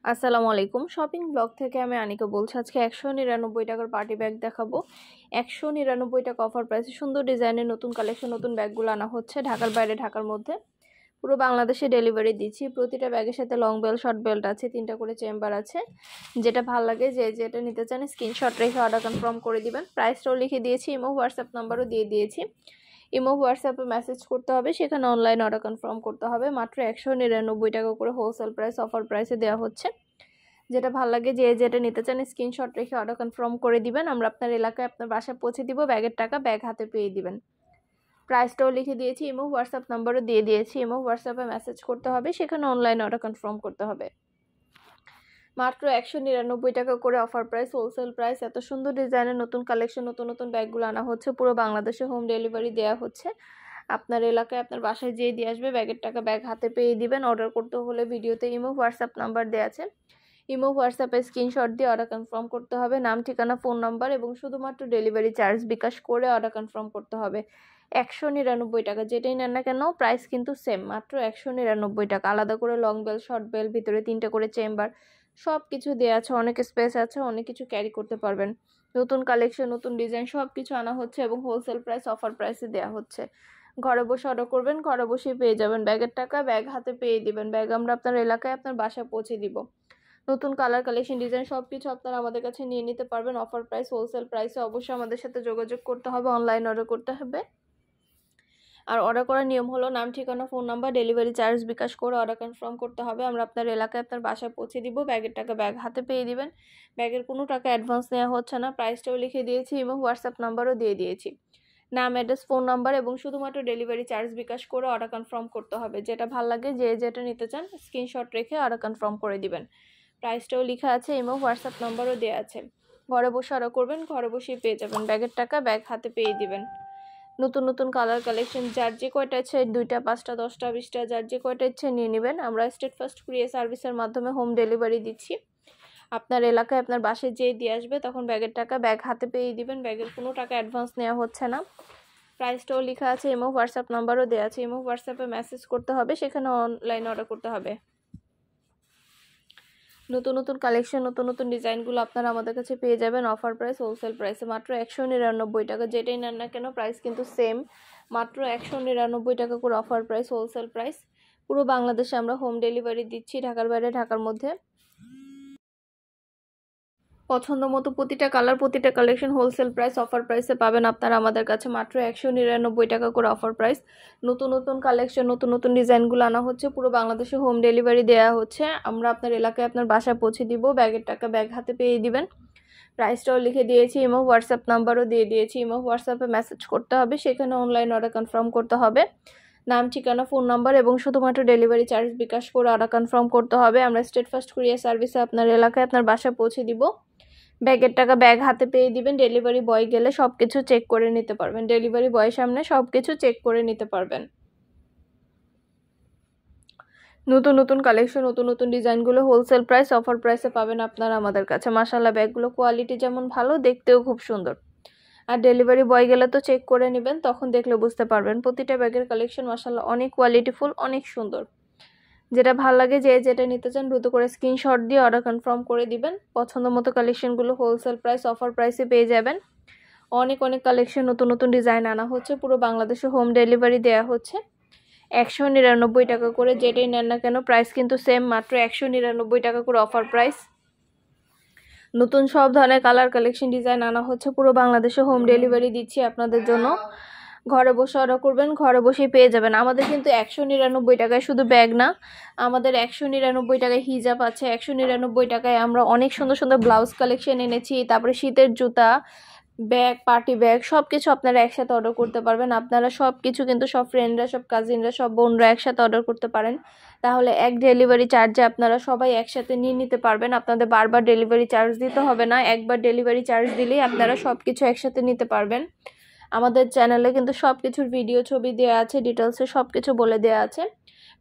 আসসালামু আলাইকুম। Shopping blog থেকে আমি আনিকা বলছি। আজকে 199 টাকার পার্টি ব্যাগ দেখাবো। 199 টাকা অফার প্রাইসে সুন্দর ডিজাইনের নতুন কালেকশন, নতুন ব্যাগগুলো আনা হচ্ছে ঢাকার বাইরে, ঢাকার মধ্যে। পুরো বাংলাদেশে ডেলিভারি দিচ্ছি। প্রতিটা ব্যাগের সাথে লং বেল্ট, শর্ট বেল্ট আছে, 3টা করে চেম্বার আছে। যেটা ভালো লাগে, যেটা নিতে চান স্ক্রিনশট রেখে অর্ডার কনফার্ম করে দিবেন। প্রাইসটাও লিখে দিয়েছি, ইমো হোয়াটসঅ্যাপ নাম্বারও দিয়ে দিয়েছি। ইমো হোয়াটসঅ্যাপে মেসেজ করতে হবে, সেখানে অনলাইন অর্ডার কনফার্ম করতে হবে। মাত্র 199 টাকা করে হোলসেল প্রাইস, অফার প্রাইসে দেওয়া হচ্ছে। যেটা ভালো লাগে, যেটা নিতে চান স্ক্রিনশট রেখে অর্ডার কনফার্ম করে দিবেন। আমরা আপনার এলাকায় আপনার বাসায় পৌঁছে দিব। ব্যাগের টাকা ব্যাগ হাতে পেয়ে দিবেন। প্রাইসটাও লিখে দিয়েছি, ইমো হোয়াটসঅ্যাপ নাম্বারও দিয়ে দিয়েছি। ইমো হোয়াটসঅ্যাপে মেসেজ করতে হবে, সেখানে অনলাইন অর্ডার কনফার্ম করতে হবে। মাত্র 199 টাকা করে অফার প্রাইস, হোলসেল প্রাইস। এত সুন্দর ডিজাইনের নতুন কালেকশন, নতুন নতুন ব্যাগগুলো আনা হচ্ছে। পুরো বাংলাদেশে হোম ডেলিভারি দেওয়া হচ্ছে। আপনার এলাকায় আপনার বাসায় যেয়ে দিয়ে আসবে, ব্যাগের টাকা ব্যাগ হাতে পেয়ে দিবেন। অর্ডার করতে হলে ভিডিওতে ইমো হোয়াটসঅ্যাপ নাম্বার দেওয়া আছে। ইমো হোয়াটসঅ্যাপে স্ক্রিনশট দিয়ে অর্ডার কনফার্ম করতে হবে। নাম, ঠিকানা, ফোন নাম্বার এবং শুধুমাত্র ডেলিভারি চার্জ বিকাশ করে অর্ডার কনফার্ম করতে হবে। 199 টাকা, যেটাই নেন না কেন প্রাইস কিন্তু সেম, মাত্র 199 টাকা। আলাদা করে লং বেল, শর্ট বেল, ভিতরে 3টা করে চেম্বার, সব কিছু দেওয়া আছে। অনেক স্পেস আছে, অনেক কিছু ক্যারি করতে পারবেন। নতুন কালেকশন, নতুন ডিজাইন সব কিছু আনা হচ্ছে এবং হোলসেল প্রাইস, অফার প্রাইসে দেওয়া হচ্ছে। ঘরে বসে অর্ডার করবেন, ঘরে বসেই পেয়ে যাবেন। ব্যাগের টাকা ব্যাগ হাতে পেয়ে দিবেন। ব্যাগ আমরা আপনার এলাকায় আপনার বাসায় পৌঁছে দিব। নতুন কালার, কালেকশন, ডিজাইন সব কিছু আপনারা আমাদের কাছে নিয়ে নিতে পারবেন অফার প্রাইস, হোলসেল প্রাইসে। অবশ্যই আমাদের সাথে যোগাযোগ করতে হবে, অনলাইন অর্ডার করতে হবে। আর অর্ডার করার নিয়ম হলো, নাম, ঠিকানা, phone number, delivery charge bKash করে অর্ডার কনফার্ম করতে হবে। আমরা আপনার এলাকায় আপনার বাসায় পৌঁছে দিব। ব্যাগের টাকা ব্যাগ হাতে পেয়ে দিবেন। ব্যাগের কোনো টাকা অ্যাডভান্স নেওয়া হচ্ছে না। প্রাইসটাও লিখে দিয়েছি, এবং হোয়াটসঅ্যাপ নাম্বারও দিয়ে দিয়েছি। নাম, অ্যাড্রেস, ফোন নাম্বার এবং শুধুমাত্র ডেলিভারি চার্জ বিকাশ করে অর্ডার কনফার্ম করতে হবে। যেটা ভালো লাগে, যেটা নিতে চান স্ক্রিনশট রেখে অর্ডার কনফার্ম করে দিবেন। প্রাইসটাও লেখা আছে, ইমো হোয়াটসঅ্যাপ নাম্বারও দেওয়া আছে। ঘরে বসে অর্ডার করবেন, ঘরে বসেই পেয়ে যাবেন। ব্যাগের টাকা ব্যাগ হাতে পেয়ে দিবেন। নতুন নতুন কালার, কালেকশন, যার যে কয়টা ইচ্ছে, 2টা, 5টা, 10টা, 20টা, যার যে কয়টা ইচ্ছে নিয়ে নেবেন। আমরা স্টেট ফার্স্ট কুরিয়ার সার্ভিসের মাধ্যমে হোম ডেলিভারি দিচ্ছি। আপনার এলাকায় আপনার বাসায় যেয়ে দিয়ে আসবে, তখন ব্যাগের টাকা ব্যাগ হাতে পেয়ে দিবেন। ব্যাগের কোনো টাকা অ্যাডভান্স নেওয়া হচ্ছে না। প্রাইসটাও লেখা আছে, ইমো হোয়াটসঅ্যাপ নাম্বারও দেওয়া আছে। ইমো হোয়াটসঅ্যাপে মেসেজ করতে হবে, সেখানে অনলাইন অর্ডার করতে হবে। নতুন নতুন কালেকশন, নতুন নতুন ডিজাইনগুলো আপনারা আমাদের কাছে পেয়ে যাবেন অফার প্রাইস, হোলসেল প্রাইসে। মাত্র 199 টাকা, যেটাই নেন না কেন প্রাইস কিন্তু সেম। মাত্র 199 টাকা করে অফার প্রাইস, হোলসেল প্রাইস। পুরো বাংলাদেশে আমরা হোম ডেলিভারি দিচ্ছি, ঢাকার বাইরে, ঢাকার মধ্যে। পছন্দ মতো প্রতিটা কালার, প্রতিটা কালেকশন হোলসেল প্রাইস, অফার প্রাইসে পাবেন আপনারা আমাদের কাছে। মাত্র 199 টাকা করে অফার প্রাইস। নতুন নতুন কালেকশন, নতুন নতুন ডিজাইনগুলো আনা হচ্ছে। পুরো বাংলাদেশে হোম ডেলিভারি দেওয়া হচ্ছে। আমরা আপনার এলাকায় আপনার বাসায় পৌঁছে দিব। ব্যাগের টাকা ব্যাগ হাতে পেয়ে দিবেন। প্রাইসটাও লিখে দিয়েছি, ইমো হোয়াটসঅ্যাপ নাম্বারও দিয়ে দিয়েছি। ইমো হোয়াটসঅ্যাপে মেসেজ করতে হবে, সেখানে অনলাইন অর্ডার কনফার্ম করতে হবে। নাম, ঠিকানা, ফোন নাম্বার এবং শুধুমাত্র ডেলিভারি চার্জ বিকাশ করে অর্ডার কনফার্ম করতে হবে। আমরা স্টেট ফার্স্ট কুরিয়ার সার্ভিসে আপনার এলাকায় আপনার বাসায় পৌঁছে দিব। ব্যাগের টাকা ব্যাগ হাতে পেয়ে দিবেন। ডেলিভারি বয় গেলে সব কিছু চেক করে নিতে পারবেন। ডেলিভারি বয়ের সামনে সব কিছু চেক করে নিতে পারবেন। নতুন নতুন কালেকশন, নতুন নতুন ডিজাইনগুলো হোলসেল প্রাইস, অফার প্রাইসে পাবেন আপনারা আমাদের কাছে। মাশাআল্লাহ, ব্যাগগুলো কোয়ালিটি যেমন ভালো, দেখতেও খুব সুন্দর। আর ডেলিভারি বয় গেলে তো চেক করে নেবেন, তখন দেখলে বুঝতে পারবেন। প্রতিটা ব্যাগের কালেকশন মাশাআল্লাহ অনেক কোয়ালিটিফুল, অনেক সুন্দর। যেটা ভালো লাগে, যেটা নিতে চান দ্রুত করে স্ক্রিনশট দিয়ে অর্ডার কনফার্ম করে দিবেন। পছন্দ মতো কালেকশনগুলো হোলসেল প্রাইস, অফার প্রাইসে পেয়ে যাবেন। অনেক অনেক কালেকশন, নতুন নতুন ডিজাইন আনা হচ্ছে। পুরো বাংলাদেশে হোম ডেলিভারি দেওয়া হচ্ছে। 199 টাকা করে, যেটাই নেন না কেন প্রাইস কিন্তু সেম, মাত্র 199 টাকা করে অফার প্রাইস। নতুন সব ধরনের কালার, কালেকশন, ডিজাইন আনা হচ্ছে। পুরো বাংলাদেশে হোম ডেলিভারি দিচ্ছি আপনাদের জন্য। ঘরে বসে অর্ডার করবেন, ঘরে বসেই পেয়ে যাবেন। আমাদের কিন্তু 199 টাকায় শুধু ব্যাগ না, আমাদের 199 টাকায় হিজাব আছে। 199 টাকায় আমরা অনেক সুন্দর সুন্দর ব্লাউজ কালেকশন এনেছি। তারপরে শীতের জুতা, ব্যাগ, পার্টি ব্যাগ, সব কিছু আপনারা একসাথে অর্ডার করতে পারবেন। আপনারা সব কিছু কিন্তু সব ফ্রেন্ডরা, সব কাজিনরা, সব বোনরা একসাথে অর্ডার করতে পারেন। তাহলে এক ডেলিভারি চার্জে আপনারা সবাই একসাথে নিয়ে নিতে পারবেন। আপনাদের বারবার ডেলিভারি চার্জ দিতে হবে না। একবার ডেলিভারি চার্জ দিলেই আপনারা সব কিছু একসাথে নিতে পারবেন। আমাদের চ্যানেলে কিন্তু সব কিছুর ভিডিও, ছবি দেওয়া আছে, ডিটেলসে সব কিছু বলে দেওয়া আছে।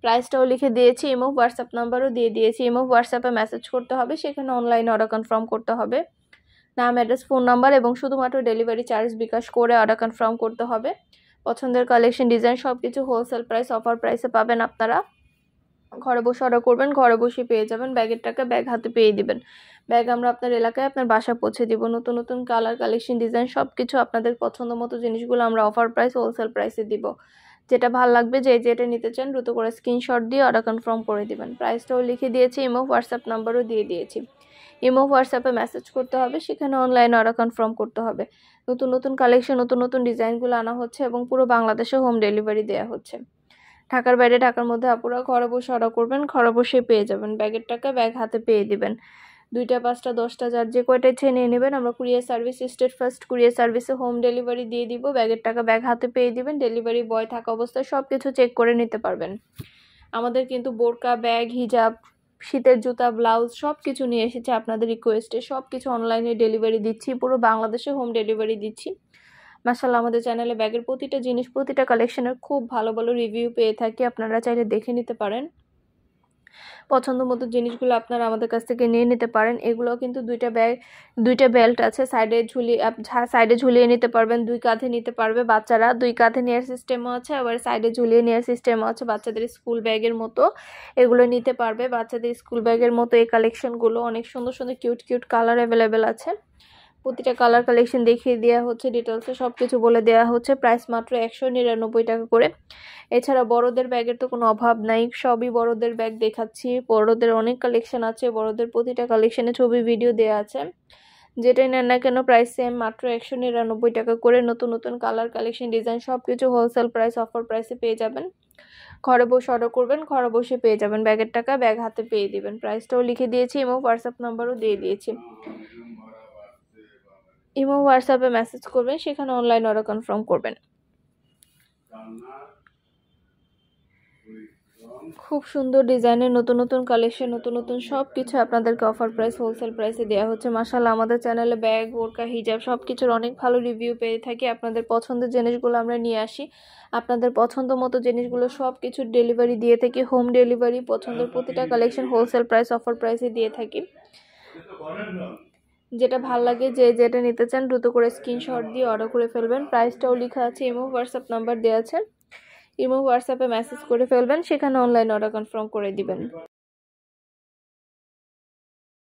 প্রাইসটাও লিখে দিয়েছি, ইমো হোয়াটসঅ্যাপ নাম্বারও দিয়ে দিয়েছি। ইমো হোয়াটসঅ্যাপে মেসেজ করতে হবে, সেখানে অনলাইনে অর্ডার কনফার্ম করতে হবে। নাম, অ্যাড্রেস, ফোন নাম্বার এবং শুধুমাত্র ডেলিভারি চার্জ বিকাশ করে অর্ডার কনফার্ম করতে হবে। পছন্দের কালেকশন, ডিজাইন সব কিছু হোলসেল প্রাইস, অফার প্রাইসে পাবেন আপনারা। ঘরে বসে অর্ডার করবেন, ঘরে বসে পেয়ে যাবেন। ব্যাগের টাকা ব্যাগ হাতে পেয়ে দিবেন। ব্যাগ আমরা আপনার এলাকায় আপনার বাসায় পৌঁছে দিব। নতুন নতুন কালার, কালেকশন, ডিজাইন সব কিছু আপনাদের পছন্দ মতো জিনিসগুলো আমরা অফার প্রাইস, হোলসেল প্রাইসে দিব। যেটা ভালো লাগবে, যেটা নিতে চান দ্রুত করে স্ক্রিনশট দিয়ে অর্ডার কনফার্ম করে দিবেন। প্রাইসটাও লিখে দিয়েছি, ইমো হোয়াটসঅ্যাপ নাম্বারও দিয়ে দিয়েছি। ইমো হোয়াটসঅ্যাপে মেসেজ করতে হবে, সেখানে অনলাইনে অর্ডার কনফার্ম করতে হবে। নতুন নতুন কালেকশন, নতুন নতুন ডিজাইনগুলো আনা হচ্ছে এবং পুরো বাংলাদেশে হোম ডেলিভারি দেওয়া হচ্ছে। ঢাকার বাইরে, ঢাকার মধ্যে আপুরা ঘরে বসে অর্ডার করবেন, ঘরে বসে পেয়ে যাবেন। ব্যাগের টাকা ব্যাগ হাতে পেয়ে দিবেন। 2টা 5টা 10টা যার যে কয়টা ইচ্ছে নিয়ে নেবেন। আমরা courier service, state first courier সার্ভিসে হোম ডেলিভারি দিয়ে দিব। ব্যাগের টাকা ব্যাগ হাতে পেয়ে দিবেন। ডেলিভারি বয় থাকা অবস্থায় সব কিছু চেক করে নিতে পারবেন। আমাদের কিন্তু বোরকা, ব্যাগ, হিজাব, শীতের জুতা, ব্লাউজ সব কিছু নিয়ে এসেছে আপনাদের রিকোয়েস্টে। সব কিছু অনলাইনে ডেলিভারি দিচ্ছি, পুরো বাংলাদেশে হোম ডেলিভারি দিচ্ছি। মাশাআল্লাহ, আমাদের চ্যানেলে ব্যাগের প্রতিটা জিনিস, প্রতিটা কালেকশনের খুব ভালো ভালো রিভিউ পেয়ে থাকি। আপনারা চাইলে দেখে নিতে পারেন। পছন্দ মতো জিনিসগুলো আপনারা আমাদের কাছ থেকে নিয়ে নিতে পারেন। এগুলো কিন্তু 2টা ব্যাগ, 2টা বেল্ট আছে, সাইডে ঝুলিয়ে নিতে পারবেন। 2 কাঁধে নিতে পারবে বাচ্চারা, 2 কাঁধে নেওয়ার সিস্টেমও আছে, আবার সাইডে ঝুলিয়ে নেওয়ার সিস্টেমও আছে। বাচ্চাদের স্কুল ব্যাগের মতো এগুলো নিতে পারবে। বাচ্চাদের স্কুল ব্যাগের মতো এই কালেকশনগুলো অনেক সুন্দর সুন্দর কিউট কিউট কালার অ্যাভেলেবেল আছে। প্রতিটা কালার কালেকশন দেখিয়ে দেওয়া হচ্ছে, ডিটেলসে সব কিছু বলে দেওয়া হচ্ছে। প্রাইস মাত্র 199 টাকা করে। এছাড়া বড়দের ব্যাগের তো কোনো অভাব নাই, সবই বড়দের ব্যাগ দেখাচ্ছি। বড়দের অনেক কালেকশন আছে, বড়দের প্রতিটা কালেকশনে ছবি, ভিডিও দেওয়া আছে। যেটাই নেন না কেন প্রাইস সেম, মাত্র 199 টাকা করে। নতুন নতুন কালার, কালেকশন, ডিজাইন সব কিছু হোলসেল প্রাইস, অফার প্রাইসে পেয়ে যাবেন। ঘরে বসে অর্ডার করবেন, ঘরে বসে পেয়ে যাবেন। ব্যাগের টাকা ব্যাগ হাতে পেয়ে দিবেন। প্রাইসটাও লিখে দিয়েছি, এবং হোয়াটসঅ্যাপ নাম্বারও দিয়ে দিয়েছি। ইমো হোয়াটসঅ্যাপে মেসেজ করবেন, সেখানে অনলাইন অর্ডার কনফার্ম করবেন। খুব সুন্দর ডিজাইনের নতুন নতুন কালেকশন, নতুন নতুন সব কিছু আপনাদেরকে অফার প্রাইস, হোলসেল প্রাইসে দেওয়া হচ্ছে। মাশাআল্লাহ, আমাদের চ্যানেলে ব্যাগ, বোরকা, হিজাব সব কিছুর অনেক ভালো রিভিউ পেয়ে থাকি। আপনাদের পছন্দের জিনিসগুলো আমরা নিয়ে আসি। আপনাদের পছন্দ মতো জিনিসগুলো সব কিছু ডেলিভারি দিয়ে থাকি, হোম ডেলিভারি। পছন্দের প্রতিটা কালেকশন হোলসেল প্রাইস, অফার প্রাইসে দিয়ে থাকি। যেটা ভাল লাগে, যেটা নিতে চান দ্রুত করে স্ক্রিনশট দিয়ে অর্ডার করে ফেলবেন। প্রাইসটাও লেখা আছে, ইমো হোয়াটসঅ্যাপ নাম্বার দেওয়া আছে। ইমো হোয়াটসঅ্যাপে মেসেজ করে ফেলবেন, সেখানে অনলাইন অর্ডার কনফার্ম করে দিবেন।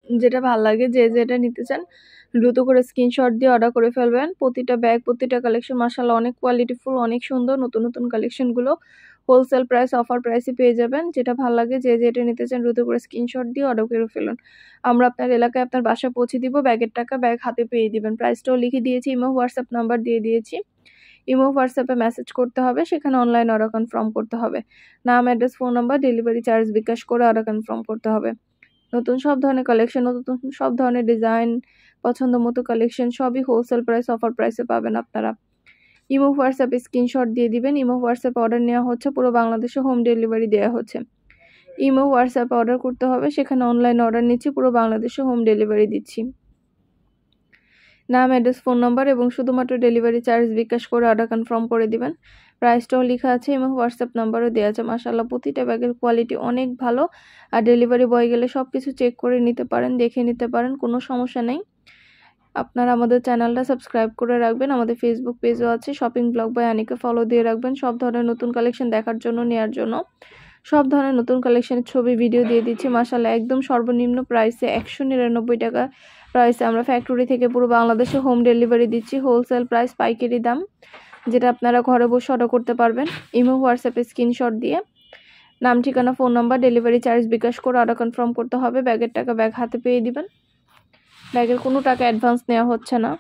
যেটা ভাল লাগে, যেটা নিতে চান দ্রুত করে স্ক্রিনশট দিয়ে অর্ডার করে ফেলবেন। প্রতিটা ব্যাগ, প্রতিটা কালেকশন মাশাআল্লাহ অনেক কোয়ালিটিফুল, অনেক সুন্দর। নতুন নতুন কালেকশনগুলো হোলসেল প্রাইস, অফার প্রাইসে পেয়ে যাবেন। যেটা ভাল লাগে, যেটা নিতে চান দ্রুত করে স্ক্রিনশট দিয়ে অর্ডার করে ফেলুন। আমরা আপনার এলাকায় আপনার বাসায় পৌঁছে দিব। ব্যাগের টাকা ব্যাগ হাতে পেয়ে দিবেন। প্রাইসটাও লিখে দিয়েছি, ইমো হোয়াটসঅ্যাপ নাম্বার দিয়ে দিয়েছি। ইমো হোয়াটসঅ্যাপে মেসেজ করতে হবে, সেখানে অনলাইন অর্ডার কনফার্ম করতে হবে। নাম, address, phone number, delivery charge bKash করে অর্ডার কনফার্ম করতে হবে। নতুন সব ধরনের কালেকশন, নতুন সব ধরনের ডিজাইন, পছন্দ মতো কালেকশন সবই হোলসেল প্রাইস, অফার প্রাইসে পাবেন আপনারা। ইমো হোয়াটসঅ্যাপে স্ক্রিনশট দিয়ে দিবেন। ইমো হোয়াটসঅ্যাপে অর্ডার নেওয়া হচ্ছে, পুরো বাংলাদেশে হোম ডেলিভারি দেওয়া হচ্ছে। ইমো হোয়াটসঅ্যাপে অর্ডার করতে হবে, সেখানে অনলাইন অর্ডার নিচ্ছি, পুরো বাংলাদেশে হোম ডেলিভারি দিচ্ছি। নাম, অ্যাড্রেস, ফোন নাম্বার এবং শুধুমাত্র ডেলিভারি চার্জ বিকাশ করে অর্ডার কনফার্ম করে দিবেন। প্রাইসটাও লেখা আছে এবং হোয়াটসঅ্যাপ নাম্বারও দেওয়া আছে। মাশাআল্লাহ, প্রতিটা ব্যাগের কোয়ালিটি অনেক ভালো। আর ডেলিভারি বয় গেলে সব কিছু চেক করে নিতে পারেন, দেখে নিতে পারেন, কোনো সমস্যা নেই। আপনারা আমাদের চ্যানেলটা সাবস্ক্রাইব করে রাখবেন। আমাদের ফেসবুক পেজও আছে, shopping blog by Anika, follow দিয়ে রাখবেন। সব ধরনের নতুন কালেকশন দেখার জন্য, নেওয়ার জন্য। সব ধরনের নতুন কালেকশনের ছবি, ভিডিও দিয়ে দিচ্ছি। মাশাআল্লাহ, একদম সর্বনিম্ন প্রাইসে 199 টাকা প্রাইসে আমরা ফ্যাক্টরি থেকে পুরো বাংলাদেশে হোম ডেলিভারি দিচ্ছি। হোলসেল প্রাইস, পাইকারি দাম, যেটা আপনারা ঘরে বসে অর্ডার করতে পারবেন। ইমো হোয়াটসঅ্যাপে স্ক্রিনশট দিয়ে নাম, ঠিকানা, phone number, delivery charge bKash করে অর্ডার কনফার্ম করতে হবে। ব্যাগের টাকা ব্যাগ হাতে পেয়ে দিবেন। ব্যাগের কোনো টাকা অ্যাডভান্স নেওয়া হচ্ছে না।